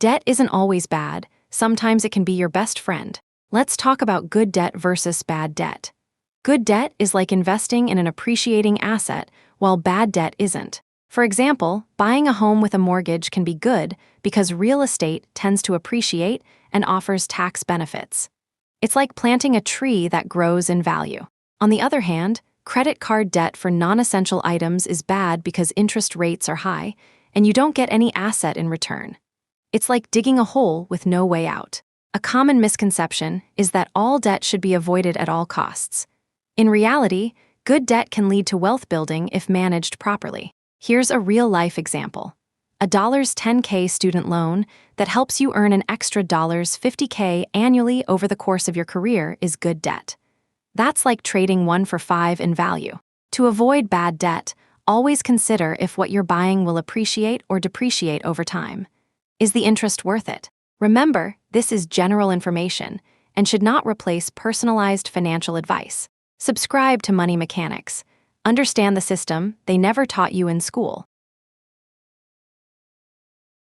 Debt isn't always bad. Sometimes it can be your best friend. Let's talk about good debt versus bad debt. Good debt is like investing in an appreciating asset, while bad debt isn't. For example, buying a home with a mortgage can be good because real estate tends to appreciate and offers tax benefits. It's like planting a tree that grows in value. On the other hand, credit card debt for non-essential items is bad because interest rates are high, and you don't get any asset in return. It's like digging a hole with no way out. A common misconception is that all debt should be avoided at all costs. In reality, good debt can lead to wealth building if managed properly. Here's a real-life example. A $10K student loan that helps you earn an extra $50K annually over the course of your career is good debt. That's like trading 1 for 5 in value. To avoid bad debt, always consider if what you're buying will appreciate or depreciate over time. Is the interest worth it? Remember, this is general information and should not replace personalized financial advice. Subscribe to Money Mechanics. Understand the system they never taught you in school.